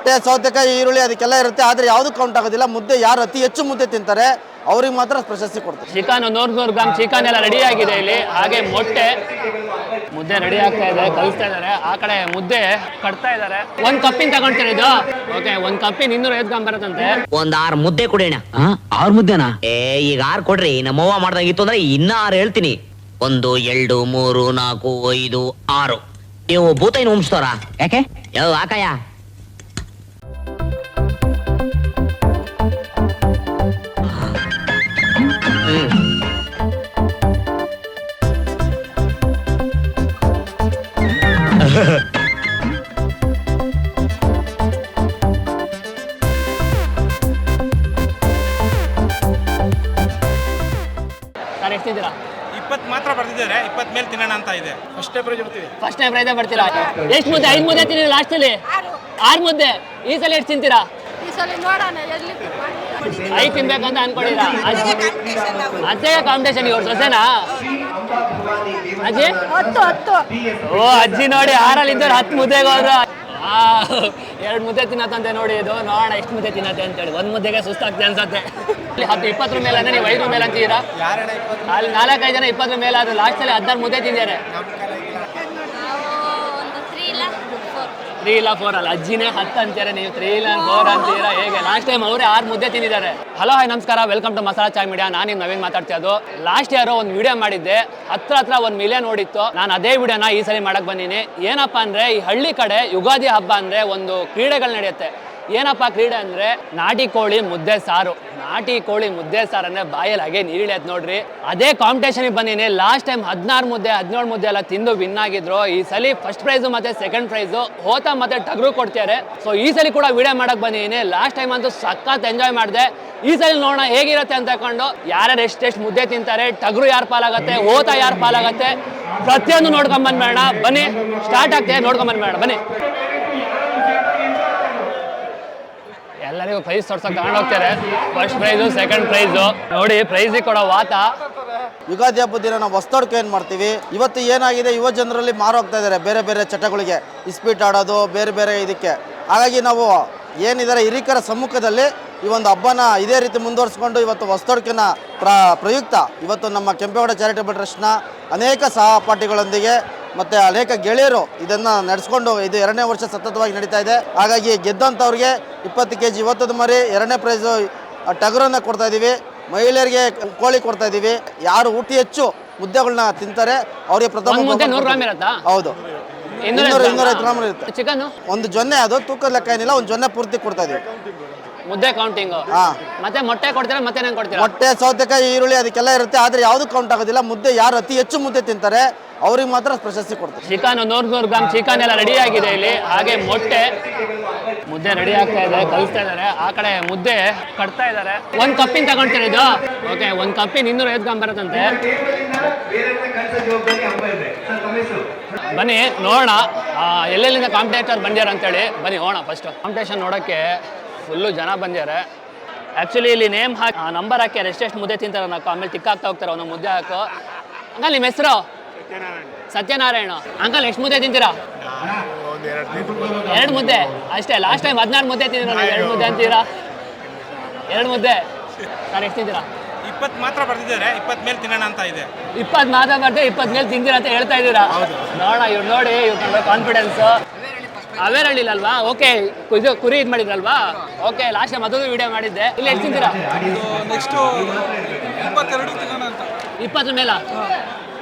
ಮೊಟ್ಟೆ, ಸೌತೆಕಾಯಿ, ಈರುಳ್ಳಿ ಅದಕ್ಕೆಲ್ಲ ಇರುತ್ತೆ. ಆದರೆ ಯಾವುದು ಕೌಂಟ್ ಆಗೋದಿಲ್ಲ. ಮುದ್ದೆ ಯಾರು ಅತಿ ಹೆಚ್ಚು ಮುದ್ದೆ ತಿಂತಾರೆ ಅವ್ರಿಗೆ ಮಾತ್ರ ಪ್ರಶಸ್ತಿ ಕೊಡ್ತಾರೆ. ಚಿಕನ್ 100 ಗ್ರಾಮ್ ಚಿಕನ್ ಎಲ್ಲ ರೆಡಿ ಆಗಿದೆ ಇಲ್ಲಿ. ಹಾಗೆ ಮೊಟ್ಟೆ ಮುದ್ದೆ ರೆಡಿ ಆಗ್ತಾ ಇದೆ, ಕಲಿಸ್ತಾ ಇದಾರೆ. ಆ ಕಡೆ ಮುದ್ದೆ ಕಟ್ತಾ ಇದಾರೆ. 1 ಕಪ್ಪಿನ ತಗೊಂಡ್ತಾರೆ ಇದು. ಓಕೆ, 1 ಕಪ್ಪಿನ 250 ಗ್ರಾಮ್ ಬರುತ್ತಂತೆ. ಒಂದ್ 6 ಮುದ್ದೆ ಕೊಡೋಣ. 6 ಮುದ್ದೆನಾ? ಈಗ 6 ಕೊಡ್ರಿ. ನಮ್ಮವ್ವ ಮಾಡ್ದಂಗಿತ್ತು ಅಂದ್ರೆ ಇನ್ನ 6 ಹೇಳ್ತೀನಿ. 1 2 3 4 5 6. ನೀವು ಭೂತೈನ ಉಂಬಿಸ್ತಾರ? ಯಾಕೆ? ಯಾವ ಆಕಾಯ ಸರ್ ಎಷ್ಟು ತಿಂತೀರಾ? 20 ಮಾತ್ರ ಬರ್ತಿದ್ದಾರೆ, 20 ಮೇಲೆ ತಿನ್ನೋಣ ಅಂತ ಇದೆ. ಫಸ್ಟೇ ಪ್ರೈಸ್ ಬರ್ತೀವಿ. ಫಸ್ಟ್ ಟೈಮ್ ಪ್ರೈಸ್ ಬರ್ತೀರಾ? ಎಷ್ಟು ಮುದ್ದೆ? 5 ಮುದ್ದೆ ತಿಂತೀರಾ ಲಾಸ್ಟ್ ಅಲ್ಲಿ? 6 ಮುದ್ದೆ. ಈ ಸಲ ಎಷ್ಟು ತಿಂತೀರಾ? ಈ ಸಲ ನೋಡೋಣ ಎಲ್ಲಿ 5 ತಿನ್ಬೇಕಂತ ಅನ್ಕೊಂಡಿರಾ? ಅಜ್ಜಿಗೆ ಕಾಂಪಿಟೇಷನ್. ಇವ್ರ ಸೊಸೆನಾ ಅಜ್ಜಿ? 10 ಓ ಅಜ್ಜಿ ನೋಡಿ 6 ಇದ್ದಾರೆ 10 ಮುದ್ದೆಗೆ ಹೋದ್ರು. 2 ಮುದ್ದೆ ತಿನ್ನತ್ತಂತೆ ನೋಡಿ. ಇದು ನೋಡೋಣ ಎಷ್ಟು ಮುದ್ದೆ ತಿನ್ನತ್ತೆ ಅಂತೇಳಿ. 1 ಮುದ್ದೆಗೆ ಸುಸ್ತಾಗ್ತದೆ ಅನ್ಸತ್ತೆ. 10-20 ಮೇಲೆ ಅಂದ್ರೆ ನೀವು 5 ಮೇಲೆ ಅಂತೀರಾ? ಅಲ್ಲಿ 4-5 ಜನ 20 ಮೇಲೆ ಆದ್ರೆ ಲಾಸ್ಟ್ ಅಲ್ಲಿ 16 ಮುದ್ದೆ ತಿಂದಿದ್ದಾರೆ. 3 ಇಲ್ಲ 4 ಅಲ್ಲ, ಅಜ್ಜಿನೇ 10 ಅಂತೀರಾ, ನೀವು 3 ಇಲ್ಲ 4 ಅಂತೀರಾ. ಹೇಗೆ? ಲಾಸ್ಟ್ ಟೈಮ್ ಅವರೇ 6 ಮುದ್ದೆ ತಿಂದಿದ್ದಾರೆ. ಹಲೋ ಹಾಯ್ ನಮಸ್ಕಾರ, welcome to Masala Chai media. ನಾನು ನಿಮ್ಮ ನವೀನ್ ಮಾತಾಡ್ತಿರೋದು. ಲಾಸ್ಟ್ ಇಯರ್ ಒಂದು ವಿಡಿಯೋ ಮಾಡಿದ್ದೆ, ಹತ್ರ 1 ಮಿಲಿಯನ್ ನೋಡಿತ್ತು. ನಾನು ಅದೇ ವಿಡಿಯೋನ ಈ ಸಲ ಮಾಡಕ್ ಬಂದೀನಿ. ಏನಪ್ಪಾ ಅಂದ್ರೆ ಈ ಹಳ್ಳಿ ಕಡೆ ಯುಗಾದಿ ಹಬ್ಬ ಅಂದ್ರೆ ಒಂದು ಕ್ರೀಡೆಗಳು ನಡೆಯುತ್ತೆ. ಏನಪ್ಪಾ ಕ್ರೀಡೆ ಅಂದ್ರೆ ನಾಟಿ ಕೋಳಿ ಮುದ್ದೆ ಸಾರು. ನಾಟಿ ಕೋಳಿ ಮುದ್ದೆ ಸಾರು ಅಂದ್ರೆ ಬಾಯಲ್ಲಿ ಹಾಗೆ ನೀರಿಳಿಯತ್ ನೋಡ್ರಿ. ಅದೇ ಕಾಂಪಿಟೇಷನ್ಗೆ ಬಂದಿನಿ. ಲಾಸ್ಟ್ ಟೈಮ್ 16 ಮುದ್ದೆ 17 ಮುದ್ದೆ ಎಲ್ಲ ತಿಂದು ವಿನ್ ಆಗಿದ್ರು. ಈ ಸಲ ಫಸ್ಟ್ ಪ್ರೈಸ್ ಮತ್ತೆ ಸೆಕೆಂಡ್ ಪ್ರೈಸ್ ಹೋತ ಮತ್ತೆ ಟಗರು ಕೊಡ್ತಾರೆ. ಸೊ ಈ ಸಲ ಕೂಡ ವಿಡಿಯೋ ಮಾಡಕ್ ಬಂದಿದ್ದೀನಿ. ಲಾಸ್ಟ್ ಟೈಮ್ ಅಂತೂ ಸಖತ್ ಎಂಜಾಯ್ ಮಾಡಿದೆ. ಈ ಸಲ ನೋಡೋಣ ಹೇಗಿರುತ್ತೆ ಅಂತ ತಕೊಂಡು ಯಾರ್ಯಾರು ಎಷ್ಟೆಷ್ಟು ಮುದ್ದೆ ತಿಂತಾರೆ, ಟಗರು ಯಾರು ಪಾಲಾಗತ್ತೆ, ಹೋತ ಯಾರು ಪಾಲಾಗತ್ತೆ, ಪ್ರತಿಯೊಂದು ನೋಡ್ಕೊಂಡ್ ಬಂದ್ಬೇಡ. ಬನ್ನಿ ಸ್ಟಾರ್ಟ್ ಆಗ್ತದೆ, ನೋಡ್ಕೊಂಡ್ ಬಂದ್ಬೇಡ ಬನ್ನಿ. ಎಲ್ಲರಿಗೂ ಪ್ರೈಸ್ ತೋರ್ಸಕ್ ತಗೊಂಡು ಹೋಗ್ತಾರೆ. ಫಸ್ಟ್ ಪ್ರೈಸು ಸೆಕೆಂಡ್ ಪ್ರೈಸು ನೋಡಿ. ಪ್ರೈಸಿಗೆ ಕೊಡೋ ವಾತ. ಯುಗಾದಿ ಹಬ್ಬದ ದಿನ ನಾವು ಹೊಸ್ತೋಡ್ಕೆ ಏನು ಮಾಡ್ತೀವಿ. ಇವತ್ತು ಏನಾಗಿದೆ, ಯುವ ಜನರಲ್ಲಿ ಮಾರೋಗ್ತಾ ಇದ್ದಾರೆ ಬೇರೆ ಬೇರೆ ಚಟಗಳಿಗೆ, ಇಸ್ಪೀಟ್ ಆಡೋದು, ಬೇರೆ ಬೇರೆ ಇದಕ್ಕೆ. ಹಾಗಾಗಿ ನಾವು ಏನಿದ್ದಾರೆ ಹಿರಿಕರ ಸಮ್ಮುಖದಲ್ಲಿ ಈ ಒಂದು ಹಬ್ಬನ ಇದೇ ರೀತಿ ಮುಂದುವರಿಸ್ಕೊಂಡು ಇವತ್ತು ಹೊಸ್ತೋಡ್ಕೆನ ಪ್ರಯುಕ್ತ ಇವತ್ತು ನಮ್ಮ ಕೆಂಪೇಗೌಡ ಚಾರಿಟಬಲ್ ಟ್ರಸ್ಟ್ನ ಅನೇಕ ಸಹಪಾಠಿಗಳೊಂದಿಗೆ ಮತ್ತು ಅನೇಕ ಗೆಳೆಯರು ಇದನ್ನು ನಡೆಸ್ಕೊಂಡು ಇದು 2ನೇ ವರ್ಷ ಸತತವಾಗಿ ನಡೀತಾ ಇದೆ. ಹಾಗಾಗಿ ಗೆದ್ದಂಥವ್ರಿಗೆ 20 kg ಇವತ್ತದ ಮರಿ, 2ನೇ ಪ್ರೈಸು ಟಗರನ್ನು ಕೊಡ್ತಾ ಇದ್ದೀವಿ. ಮಹಿಳೆಯರಿಗೆ ಕೋಳಿ ಕೊಡ್ತಾ ಇದ್ದೀವಿ. ಯಾರು ಊಟಿ ಹೆಚ್ಚು ಮುದ್ದೆಗಳನ್ನ ತಿಂತಾರೆ ಅವರಿಗೆ ಪ್ರಥಮ. 100 ಗ್ರಾಮ್ ಇರುತ್ತಾ? ಹೌದು, 250 ಗ್ರಾಮ್ ಇರುತ್ತೆ. ಚಿಕನ್ ಒಂದು ಜೊನ್ನೆ, ಅದು ತೂಕದ ಲೆಕ್ಕ ಏನಿಲ್ಲ, ಒಂದು ಜೊನ್ನೆ ಪೂರ್ತಿ ಕೊಡ್ತಾ ಇದೀವಿ. ಮುದ್ದೆ ಕೌಂಟಿಂಗ್. ಮತ್ತೆ ಮೊಟ್ಟೆ ಕೊಡ್ತೀರಾ? ಮತ್ತೆ ನಂಗೆ ಕೊಡ್ತೀರಾ? ಮೊಟ್ಟೆ, ಸೌತೆಕಾಯಿ, ಈರುಳ್ಳಿ ಅದಕ್ಕೆಲ್ಲ ಇರುತ್ತೆ. ಆದರೆ ಯಾವುದು ಕೌಂಟ್ ಆಗೋದಿಲ್ಲ. ಮುದ್ದೆ ಯಾರು ಅತಿ ಹೆಚ್ಚು ಮುದ್ದೆ ತಿಂತಾರೆ ಅವ್ರಿಗೆ ಮಾತ್ರ ಪ್ರಶಸ್ತಿ ಕೊಡ್ತಾರೆ. ಚಿಕನ್ 100 ಗ್ರಾಮ್ ಚಿಕನ್ ಎಲ್ಲ ರೆಡಿ ಆಗಿದೆ ಇಲ್ಲಿ. ಹಾಗೆ ಮೊಟ್ಟೆ ಮುದ್ದೆ ರೆಡಿ ಆಗ್ತಾ ಇದೆ, ಕಲಿಸ್ತಾ ಇದಾರೆ. ಆ ಕಡೆ ಮುದ್ದೆ ಕಟ್ತಾ ಇದಾರೆ. 1 ಕಪ್ಪಿನ ತಗೊಂಡ್ತಾರೆ ಇದು. ಓಕೆ, 1 ಕಪ್ಪಿನ 250 ಗ್ರಾಮ್ ಬರುತ್ತಂತೆ. ಬನ್ನಿ ನೋಡೋಣ ಎಲ್ಲೆಲ್ಲಿಂದ ಕಾಂಪಿಟೇಟರ್ ಬಂದ್ಯಾರ ಅಂತೇಳಿ. ಬನ್ನಿ ಹೋಗೋಣ. ಫಸ್ಟ್ ಕಾಂಪಿಟೇಷನ್ ನೋಡೋಕ್ಕೆ ಫುಲ್ಲು ಜನ ಬಂದ್ಯಾರೆ. ಆ್ಯಕ್ಚುಲಿ ಇಲ್ಲಿ ನೇಮ್ ಹಾಕಿ ನಂಬರ್ ಹಾಕಿ ಎಷ್ಟೆಷ್ಟು ಮುದ್ದೆ ತಿಂತಾರೆ ಅನ್ನೋಕೆ. ಆಮೇಲೆ ಟಿಕ್ ಹಾಕ್ತಾ ಹೋಗ್ತಾರೆ ಒಂದೊಂದು ಮುದ್ದೆ ಹಾಕು. ಅಂಕಲ್ ನಿಮ್ಮ ಹೆಸರು? ಸತ್ಯನಾರಾಯಣ. ಅಂಕಲ್ ಎಷ್ಟು ಮುದ್ದೆ ತಿಂತೀರಾ? 2 ಮುದ್ದೆ ಅಷ್ಟೇ. ಲಾಸ್ಟ್ ಟೈಮ್ 16 ಮುದ್ದೆ ತಿಂದಿರೋ ನೀವು 2 ಮುದ್ದೆ ಅಂತೀರಾ? 2 ಮುದ್ದೆ. ಸರ್ ಎಷ್ಟು ತಿಂತೀರಾ? 20 ಮಾತ್ರ ಬರ್ತಿದ್ದಾರೆ, 20 ಮೇಲೆ ತಿನ್ನೋಣ ಅಂತ ಇದೆ. 20 ಮಾತ್ರ ಬರ್ತೀವಿ, 20 ಮೇಲೆ ತಿಂತೀರಾ ಅಂತ ಹೇಳ್ತಾ ಇದ್ದೀರಾ? ನೋಡೋಣ ಇವ್ರು ನೋಡಿ, ಇವ್ರ ಕಾನ್ಫಿಡೆನ್ಸ್. ಅವೇರಳ್ಳಿಲ್ವಾ? ಓಕೆ, ಇದು ಕುರಿ ಇದು ಮಾಡಿದ್ರಲ್ವಾ? ಓಕೆ, ಲಾಸ್ಟ್ ಟೈಮ್ ಅದೊಂದು ವಿಡಿಯೋ ಮಾಡಿದ್ದೆ. ಇಲ್ಲಿ ಎಷ್ಟು ತಿಂತೀರಾ? ನೆಕ್ಸ್ಟ್ 22 ತಿನ್ನೋಣ ಅಂತ. 20 ಮೇಲ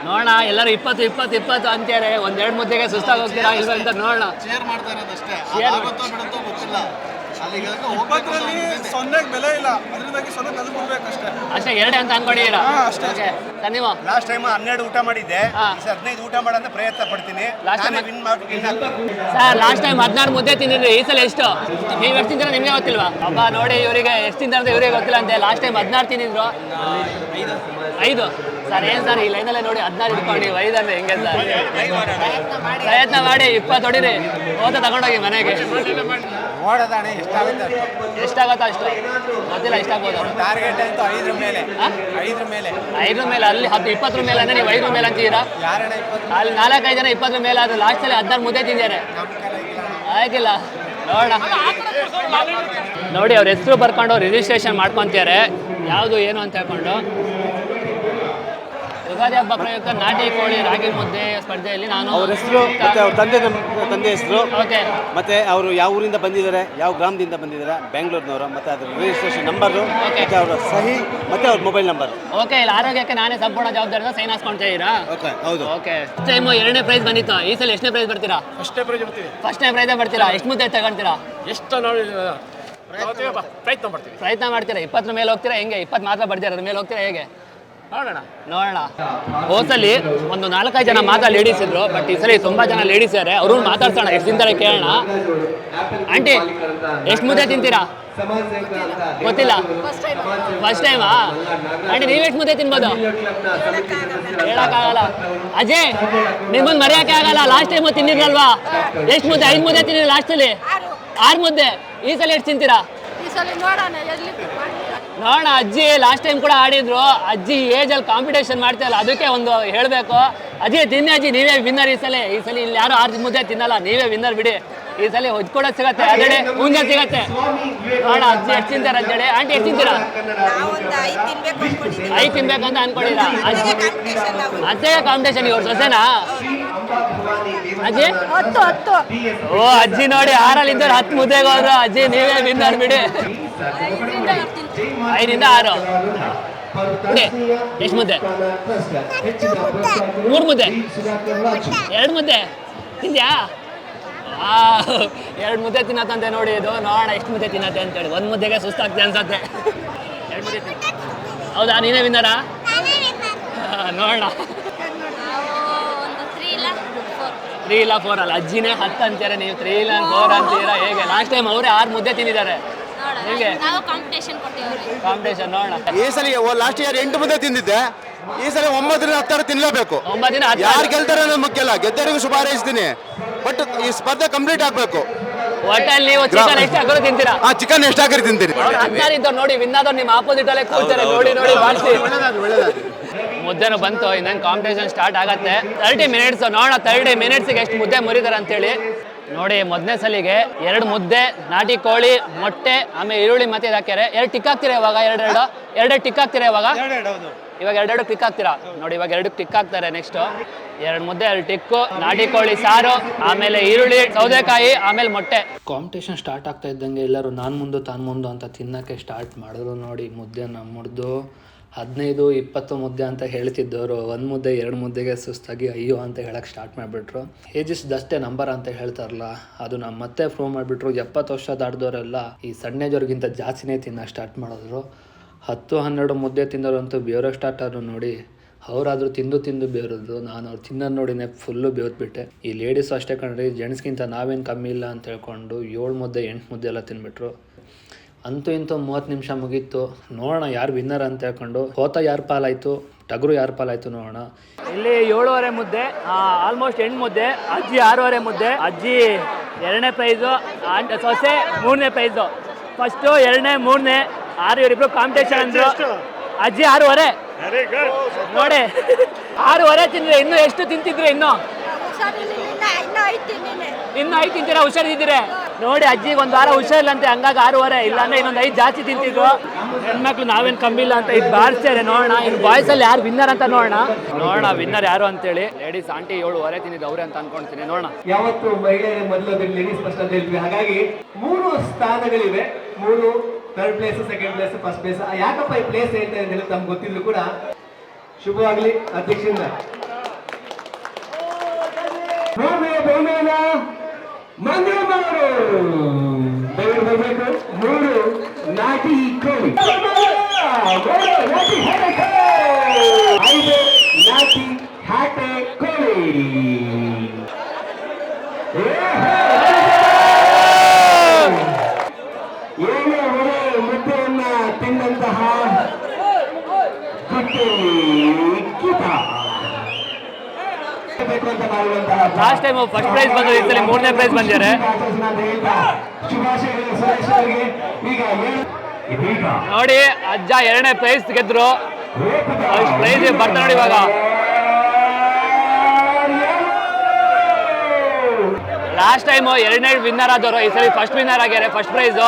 ನೋಡೋಣ. ಎಲ್ಲರೂ 20 ಅಂತಾರೆ. 1-2 ಮುದ್ದೆಗೆ ಸುಸ್ತಾಗಿ ಹೋಗ್ತೀರಾ ಇಲ್ವ ಅಂತ ನೋಡೋಣ. ಶೇರ್ ಮಾಡ್ತಾ ಇರೋದಷ್ಟೇ. ಶೇರ್ ಗೊತ್ತಿಲ್ಲ. ಬೆಲೆ ಇಲ್ಲ, ಅದರಿಂದಾಗಿ 0 ಕಳೆದು ಬಿಡ್ಬೇಕಷ್ಟೇ. ಅಷ್ಟೇ 2 ಅಂತ ಅನ್ಕೊಂಡಿದ್ದೀರಾ? ಅಷ್ಟೇ. ಸರ್ ನೀವು? ಲಾಸ್ಟ್ ಟೈಮ್ 12 ಊಟ ಮಾಡಿದ್ದೆ, 15 ಊಟ ಮಾಡೋಂತ ಪ್ರಯತ್ನ ಪಡ್ತೀನಿ. ಸರ್ ಲಾಸ್ಟ್ ಟೈಮ್ 16 ಮುದ್ದೆ ತಿಂದಿದ್ರಿ, ಈ ಸಲ ಎಷ್ಟು? ನೀವು ಎಷ್ಟು ತಿಂತೀರಾ ನಿಮಗೆ ಗೊತ್ತಿಲ್ವಾ? ಅಬ್ಬಾ ನೋಡಿ, ಇವರಿಗೆ ಎಷ್ಟು ತಿಂತಾರೆ ಅಂತ ಇವರಿಗೆ ಗೊತ್ತಿಲ್ಲ ಅಂತೆ. Last time 16 ತಿಂದಿದ್ರು. 5 ಸರ್ ಏನು ಸರ್ ಈ ಲೈನಲ್ಲೇ ನೋಡಿ 16 ಇಟ್ಕೊಂಡು 5 ಅಂದ್ರೆ ಹೆಂಗೆ ಸರ್? ಪ್ರಯತ್ನ ಮಾಡಿ 20 ಹೊಡಿರಿ, ಹೋದ ತಗೊಂಡೋಗಿ ಮನೆಗೆ. ನೋಡೋದಾಣೆ ಎಷ್ಟಾಗತ್ತೋ ಅಷ್ಟು ಗೊತ್ತಿಲ್ಲ, ಎಷ್ಟಾಗ್ಬೋದು ಟಾರ್ಗೆಟ್ ಅಂತೂ 5 ಮೇಲೆ. 5 ಮೇಲೆ ಅಲ್ಲಿ 20 ಮೇಲೆ ಅಂದ್ರೆ ನೀವು 5 ಮೇಲೆ ಅಂತೀರಾ? ಅಲ್ಲಿ 4-5 ಜನ 20 ಮೇಲೆ ಆದ್ರೆ ಲಾಸ್ಟ್ ಅಲ್ಲಿ 16 ಮುದ್ದೆ ತಿಂದಿದ್ದಾರೆ. ಆಗಿಲ್ಲ ನೋಡ ನೋಡಿ ಅವ್ರ ಹೆಸರು ಬರ್ಕೊಂಡು ರಿಜಿಸ್ಟ್ರೇಷನ್ ಮಾಡ್ಕೊಂತಾರೆ ಯಾವುದು ಏನು ಅಂತ ಹೇಳ್ಕೊಂಡು. ಯುಗಾದಿ ಹಬ್ಬ ಪ್ರಯುಕ್ತ ನಾಟಿ ಕೋಳಿ ರಾಗಿ ಮುದ್ದೆ ಸ್ಪರ್ಧೆಯಲ್ಲಿ ನಾನು ಅವ್ರ ಹೆಸರು ಮತ್ತೆ ಅವ್ರ ತಂದೆ ಹೆಸರು ಓಕೆ ಮತ್ತೆ ಅವರು ಯಾವ ಊರಿಂದ ಬಂದಿದ್ದಾರೆ, ಯಾವ ಗ್ರಾಮದಿಂದ ಬಂದಿದ್ದಾರೆ, ಬೆಂಗಳೂರಿನವರು, ಮತ್ತೆ ಅದ್ರ ರಿಜಿಸ್ಟ್ರೇಷನ್ ನಂಬರು, ಮತ್ತೆ ಅವರ ಸಹಿ, ಮತ್ತೆ ಅವ್ರ ಮೊಬೈಲ್ ನಂಬರ್. ಓಕೆ ಇಲ್ಲ ಆರೋಗ್ಯಕ್ಕೆ ನಾನೇ ಸಂಪೂರ್ಣ ಜವಾಬ್ದಾರಿ ಸೈನ್ ಹಾಸ್ಕೊಳ್ತಾ ಇದ್ದೀರಾ? ಓಕೆ ಹೌದು. ಓಕೆ ಟೈಮು 2ನೇ ಪ್ರೈಸ್ ಬಂದಿತ್ತು, ಈ ಸಲ ಎಷ್ಟನೇ ಪ್ರೈಸ್ ಬರ್ತೀರಾ? ಫಸ್ಟೇ ಪ್ರೈಸ್ ಬರ್ತೀವಿ. ಫಸ್ಟ್ನೇ ಪ್ರೈಸೇ ಬರ್ತೀರಾ? ಎಷ್ಟು ಮುದ್ದೆ ತಗೊಳ್ತೀರಾ? ಎಷ್ಟು ನೋಡಿ ಪ್ರಯತ್ನ ಮಾಡ್ತೀವಿ. ಪ್ರಯತ್ನ ಮಾಡ್ತೀರಾ? 20 ಮೇಲೆ ಹೋಗ್ತೀರಾ ಹೆಂಗೆ? 20 ಮಾತ್ರ ಬರ್ತೀರಾ, ಅದ್ರ ಮೇಲೆ ಹೋಗ್ತೀರಾ ಹೇಗೆ? ನೋಡೋಣ. ಹೋಸಲಿ ಒಂದು 4-5 ಜನ ಮಾತ್ರ ಲೇಡೀಸ್ ಇದ್ರು, ಬಟ್ ಈ ಸಲ ತುಂಬಾ ಜನ ಲೇಡೀಸ್ ಇದ್ದಾರೆ. ಅವ್ರನ್ನ ಮಾತಾಡ್ಸೋಣ, ಎಷ್ಟು ತಿಂತಾರೆ ಕೇಳೋಣ. ಆಂಟಿ ಎಷ್ಟು ಮುದ್ದೆ ತಿಂತೀರಾ? ಗೊತ್ತಿಲ್ಲ, ಫಸ್ಟ್ ಟೈಮಾ? ಆಂಟಿ ನೀವು ಎಷ್ಟು ಮುದ್ದೆ ತಿನ್ಬೋದು? ಹೇಳಕ್ಕಾಗಲ್ಲ. ಅಜಯ್ ನಿಮ್ಮನ್ನು ಮರೆಯೋಕೆ ಆಗಲ್ಲ, ಲಾಸ್ಟ್ ಟೈಮ್ ತಿಂದಿದ್ರಲ್ವಾ? ಎಷ್ಟು ಮುದ್ದೆ? 5 ಮುದ್ದೆ ತಿಂದಿರಿ ಲಾಸ್ಟಲ್ಲಿ, 6 ಮುದ್ದೆ. ಈ ಸಲ ಎಷ್ಟು ತಿಂತೀರಾ? ಈ ಸಲ ನೋಡೋಣ ಎಲ್ಲಿ ನೋಡೋಣ. ಅಜ್ಜಿ ಲಾಸ್ಟ್ ಟೈಮ್ ಕೂಡ ಆಡಿದ್ರು. ಅಜ್ಜಿ ಏಜಲ್ಲಿ ಕಾಂಪಿಟೇಷನ್ ಮಾಡ್ತಾಯಿಲ್ಲ, ಅದಕ್ಕೆ ಒಂದು ಹೇಳಬೇಕು. ಅಜ್ಜಿ ತಿನ್ನಿ ಅಜ್ಜಿ, ನೀವೇ ವಿನ್ನರ್ ಈ ಸಲ. ಇಲ್ಲಿ ಯಾರು 6 ಮುದ್ದೆ ತಿನ್ನಲ್ಲ, ನೀವೇ ವಿನ್ನರ್ ಬಿಡಿ. ಈ ಸಲ ಹೊಜ್ಕೊಡೋದು ಸಿಗತ್ತೆ, ಅದೆಡೆ ಹೂಂಜ ಸಿಗತ್ತೆ. ನೋಡ ಅಜ್ಜಿ ಎಷ್ಟು ತಿಂತಾರೆ ಅಂತೇಳಿ. ಆಂಟಿ ಎಷ್ಟು ತಿಂತೀರಾ? 5 ತಿನ್ಬೇಕಂತ ಅನ್ಕೊಂಡಿಲ್ಲ. ಅಜ್ಜಿಗೆ ಕಾಂಪಿಟೇಷನ್ ಇವ್ರ ಸೊಸೆನಾ ಅಜ್ಜಿ? 10. ಓ ಅಜ್ಜಿ ನೋಡಿ 6 ಇದ್ದಾರೆ, 10 ಮುದ್ದೆಗೆ ಹೋದ್ರು. ಅಜ್ಜಿ ನೀವೇ ವಿನ್ನರ್ ಬಿಡಿ. 5 ಇಂದ 6 ಬಿಡಿ. ಎಷ್ಟು ಮುದ್ದೆ? 3 ಮುದ್ದೆ? 2 ಮುದ್ದೆ ತಿಂದ್ಯಾ? 2 ಮುದ್ದೆ ತಿನ್ನತ್ತಂತೆ ನೋಡಿ ಇದು. ನೋಡೋಣ ಎಷ್ಟು ಮುದ್ದೆ ತಿನ್ನತ್ತೆ ಅಂತೇಳಿ. 1 ಮುದ್ದೆಗೆ ಸುಸ್ತಾಗ್ತದೆ ಅನ್ಸತ್ತೆ. 2 ಮುದ್ದೆ ಹೌದಾ? ನೀನೇ ವಿನ್ನರಾ? ನೋಡೋಣ. 3 ಇಲ್ಲ 4 ಅಲ್ಲ, ಅಜ್ಜಿನೇ 10 ಅಂತಾರೆ, ನೀವು 3 ಇಲ್ಲ 4 ಅಂತೀರಾ ಹೇಗೆ? ಲಾಸ್ಟ್ ಟೈಮ್ ಅವರೇ 6 ಮುದ್ದೆ ತಿಂದಿದ್ದಾರೆ. ಹೇಗೆ ಕಾಂಪಿಟೇಷನ್? ನೋಡೋಣ. ಈ ಸಲ ಲಾಸ್ಟ್ ಇಯರ್ 8 ಮುದ್ದೆ ತಿಂದಿದ್ದೆ, ಈ ಸಲ 9ರಿಂದ 10 ತಿನ್ಲೇಬೇಕು. 9 ದಿನ ಯಾರು ಗೆಲ್ತಾರೆ ಅನ್ನೋದು ಮುಖ್ಯ ಅಲ್ಲ, ಗೆದ್ದವರಿಗೂ ಶುಭ ಹಾರೈಸ್ತೀನಿ. ಬಟ್ ಈ ಸ್ಪರ್ಧೆ ಕಂಪ್ಲೀಟ್ ಆಗ್ಬೇಕು. ಒಟ್ಟಲ್ಲಿ ನೀವು ಚಿಕನ್ ಎಷ್ಟು ಹಾಕೋದು ತಿಂತೀರಾ? ಚಿಕನ್ ಎಷ್ಟು ಹಾಕಿ ತಿಂತೀರಿ? 16 ಇದ್ದವ್ರು ನೋಡಿ, ವಿನ್ನಾದವ್ರು ನಿಮ್ಮ ಆಪೋಸಿಟ್ ಅಲ್ಲೇ ಕೂರ್ತಾರೆ. ನೋಡಿ ಬಾಳಿಸಿ. ಮುದ್ದೆನೂ ಬಂತು, ಇನ್ನೇನು ಕಾಂಪಿಟೇಷನ್ ಸ್ಟಾರ್ಟ್ ಆಗತ್ತೆ. 30 ಮಿನಿಟ್ಸ್. ನೋಡೋಣ 30 ಮಿನಿಟ್ಸ್ಗೆ ಎಷ್ಟು ಮುದ್ದೆ ಮುರಿತಾರೆ ಅಂತೇಳಿ. ನೋಡಿ ಮೊದಲನೇ ಸಲಿಗೆ 2 ಮುದ್ದೆ, ನಾಟಿ ಕೋಳಿ, ಮೊಟ್ಟೆ, ಆಮೇಲೆ ಈರುಳ್ಳಿ ಮತ್ತೆ ಇದಾಕ್ಯಾರೆ. 2 ಟಿಕ್ ಹಾಕ್ತೀರಾ ಇವಾಗ? 2 ಟಿಕ್ ಹಾಕ್ತೀರಾ ಇವಾಗ? ಇವಾಗ 2 ಟಿಕ್ ಹಾಕ್ತೀರಾ ನೋಡಿ. ಇವಾಗ 2 ಟಿಕ್ ಹಾಕ್ತಾರೆ. ನೆಕ್ಸ್ಟ್ 2 ಮುದ್ದೆ, 2 ಟಿಕ್ಕು, ನಾಟಿ ಕೋಳಿ ಸಾರು, ಆಮೇಲೆ ಈರುಳ್ಳಿ, ಸೌದೆಕಾಯಿ, ಆಮೇಲೆ ಮೊಟ್ಟೆ. ಕಾಂಪಿಟೇಷನ್ ಸ್ಟಾರ್ಟ್ ಆಗ್ತಾ ಇದ್ದಂಗೆ ಎಲ್ಲರೂ ನಾನು ಮುಂದೆ ತಾನು ಮುಂದೆ ಅಂತ ತಿನ್ನೋಕ್ಕೆ ಸ್ಟಾರ್ಟ್ ಮಾಡಿದ್ರು. ನೋಡಿ ಮುದ್ದೆನ ಮುರಿದು 15-20 ಮುದ್ದೆ ಅಂತ ಹೇಳ್ತಿದ್ದವರು 1 ಮುದ್ದೆ 2 ಮುದ್ದೆಗೆ ಸುಸ್ತಾಗಿ ಅಯ್ಯೋ ಅಂತ ಹೇಳಕ್ಕೆ ಸ್ಟಾರ್ಟ್ ಮಾಡಿಬಿಟ್ರು. ಏಜಸ್ ದಷ್ಟೇ ನಂಬರ್ ಅಂತ ಹೇಳ್ತಾರಲ್ಲ, ಅದು ನಮ್ಮ ಮತ್ತೆ ಪ್ರೂವ್ ಮಾಡಿಬಿಟ್ರು. 70 ವರ್ಷ ದಾಟಿದವರೆಲ್ಲ ಈ ಸಣ್ಣಜವ್ರಿಗಿಂತ ಜಾಸ್ತಿನೇ ತಿನ್ನೋಕೆ ಸ್ಟಾರ್ಟ್ ಮಾಡಿದ್ರು. 10-12 ಮುದ್ದೆ ತಿನ್ನೋರಂತೂ ಬೇರೋ ಸ್ಟಾರ್ಟ್ ಆದ್ರು ನೋಡಿ. ಅವರಾದರೂ ತಿಂದು ಬೇರೋದು. ನಾನು ಅವ್ರು ತಿನ್ನೋದು ನೋಡಿನೇ ಫುಲ್ಲು ಬೇವ್ಬಿಟ್ಟೆ. ಈ ಲೇಡೀಸು ಅಷ್ಟೇ ಕಣ್ರಿ, ಜೆಂಟ್ಸ್ಗಿಂತ ನಾವೇನು ಕಮ್ಮಿ ಇಲ್ಲ ಅಂತ ಹೇಳ್ಕೊಂಡು 7 ಮುದ್ದೆ 8 ಮುದ್ದೆ ಎಲ್ಲ ತಿನ್ಬಿಟ್ರು. ಅಂತೂ ಇಂತೂ 30 ನಿಮಿಷ ಮುಗೀತು. ನೋಡೋಣ ಯಾರು ವಿನ್ನರ್ ಅಂತ ಹೇಳ್ಕೊಂಡು. ಹೋತ ಯಾರು ಪಾಲಾಯಿತು, ಟಗರು ಯಾರು ಪಾಲಾಯಿತು ನೋಡೋಣ. ಇಲ್ಲಿ 7.5 ಮುದ್ದೆ, ಆಲ್ಮೋಸ್ಟ್ 8 ಮುದ್ದೆ. ಅಜ್ಜಿ 6.5 ಮುದ್ದೆ. ಅಜ್ಜಿ 2ನೇ ಪ್ರೈಸು, ಸೊಸೆ 3ನೇ ಪ್ರೈಸು. ಫಸ್ಟು 2ನೇ 3ನೇ 6 ಇವರಿಬ್ರು ಕಾಂಪಿಟೇಷನ್ ಅಂದರು. ಅಜ್ಜಿ 6.5 ನೋಡಿ 6.5 ತಿಂದ್ರೆ. ಇನ್ನು ಎಷ್ಟು ತಿಂತಿದ್ರೆ? ಇನ್ನು 5 ತಿಂತೀರಾ? ಹುಷಾರಿದ್ದೀರಿ ನೋಡಿ. ಅಜ್ಜಿಗೆ 1 ವಾರ ಹುಷಾರಿಲ್ಲಂತೆ, ಹಂಗಾಗಿ 6.5. ಇಲ್ಲಾಂದ್ರೆ ಇನ್ನೊಂದು 5 ಜಾಸ್ತಿ ತಿಂತಿದ್ರು. ಹೆಣ್ಮಕ್ಳು ನಾವೇನು ಕಮ್ಮಿ ಇಲ್ಲ ಅಂತ ಇದು ಬಾರಿಸ್ತಾರೆ. ನೋಡೋಣ ಇನ್ನು ಬಾಯ್ಸಲ್ಲಿ ಯಾರು ವಿನ್ನರ್ ಅಂತ ನೋಡೋಣ ವಿನ್ನರ್ ಯಾರು ಅಂತೇಳಿ. ಲೇಡೀಸ್ ಆಂಟಿ 7.5 ತಿಂದಿದ್ದು ಅವರೇ ಅಂತ ಅನ್ಕೊಂತೀನಿ. ನೋಡೋಣ. ಯಾವತ್ತು ಮಹಿಳೆಯರ ಮೊದಲು ಲೇಡೀಸ್ ಫಸ್ಟ್ ಅಂತ ಹೇಳ್ತೀವಿ. ಹಾಗಾಗಿ 3 ಸ್ಥಾನಗಳಿವೆ. 3 third place, second place, first place. ಯಾಕಪ್ಪ ಈ ಪ್ಲೇಸ್ ಹೇಳ್ತಾರೆ ಅಂತ ಹೇಳಿ ತಮ್ಗೆ ಗೊತ್ತಿದ್ರು ಕೂಡ ಶುಭವಾಗ್ಲಿ ಅಧ್ಯಕ್ಷರಿಂದ. ಮಂದಿ ಮಾಡು ದಯವಿಟ್ಟು ಬರಬೇಕು. 3 ನಾಟಿ ಕೋಳಿ, 5 ನಾಟಿ ಹಾಟೆ ಕೋಳಿ. ಏನೇ ಹೊರೆ ಮುದ್ದೆಯನ್ನ ತಿಂದಂತಹ ಕೀಟ ಲಾಸ್ಟ್ ಟೈಮ್ ಫಸ್ಟ್ ಪ್ರೈಸ್ ಬಂದ್ರು, ಈ ಸಲ 3ನೇ ಪ್ರೈಸ್ ಬಂದಿದ್ದಾರೆ. ನೋಡಿ ಅಜ್ಜ 2ನೇ ಪ್ರೈಸ್ ಗೆದ್ರು. ಪ್ರೈಸ್ ಬರ್ತಾ ನೋಡಿ ಇವಾಗ. ಲಾಸ್ಟ್ ಟೈಮ್ 2ನೇ ವಿನ್ನರ್ ಆದವರು ಈ ಸಲ ಫಸ್ಟ್ ವಿನ್ನರ್ ಆಗ್ಯಾರೆ. ಫಸ್ಟ್ ಪ್ರೈಸು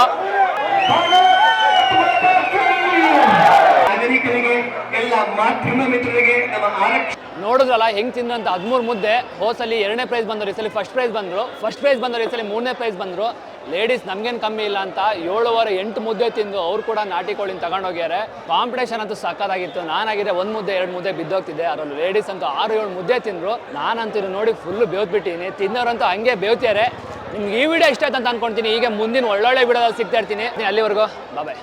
ನಾಗರಿಕರಿಗೆ, ಎಲ್ಲ ಮಾಧ್ಯಮ ಮಿತ್ರರಿಗೆ, ನಮ್ಮ ನೋಡಿದ್ರಲ್ಲ ಹೆಂಗ್ ತಿಂದ್ರಂತ 13 ಮುದ್ದೆ. ಹೋಸಲಿ 2ನೇ ಪ್ರೈಸ್ ಬಂದರು, ಈ ಸಲ ಫಸ್ಟ್ ಪ್ರೈಸ್ ಬಂದರು. ಫಸ್ಟ್ ಪ್ರೈಸ್ ಬಂದರು, ಈ ಸಲ 3ನೇ ಪ್ರೈಸ್ ಬಂದರು. ಲೇಡೀಸ್ ನಮ್ಗೇನು ಕಮ್ಮಿ ಇಲ್ಲ ಅಂತ 7 ಮುದ್ದೆ ತಿಂದು ಅವ್ರು ಕೂಡ ನಾಟಿ ಕೋಳಿನ ತಗೊಂಡೋಗ್ಯಾರೆ. ಕಾಂಪಿಟೇಷನ್ ಅಂತೂ ಸಕ್ಕತ್ತಾಗಿತ್ತು. ನಾನಾಗಿದೆ 1 ಮುದ್ದೆ 2 ಮುದ್ದೆ ಬಿದ್ದೋಗ್ತಿದ್ದೆ, ಅದರಲ್ಲಿ ಲೇಡೀಸ್ ಅಂತೂ 6-7 ಮುದ್ದೆ ತಿಂದರು. ನಾನಂತೂ ನೋಡಿ ಫುಲ್ಲು ಬೇವ್ಬಿಟ್ಟಿನಿ. ತಿನ್ನೋರಂತೂ ಹಂಗೆ ಬೇವ್ತಿದ್ದಾರೆ. ನಿಮ್ಗೆ ಈ ವಿಡಿಯೋ ಇಷ್ಟ ಆಯ್ತು ಅಂತ ಅನ್ಕೊಂತೀನಿ. ಈಗ ಮುಂದಿನ ಒಳ್ಳೊಳ್ಳೆ ವಿಡಿಯೋದಲ್ಲಿ ಸಿಗ್ತಾ ಇರ್ತೀನಿ. ಅಲ್ಲಿವರೆಗೂ ಬಾಯ್.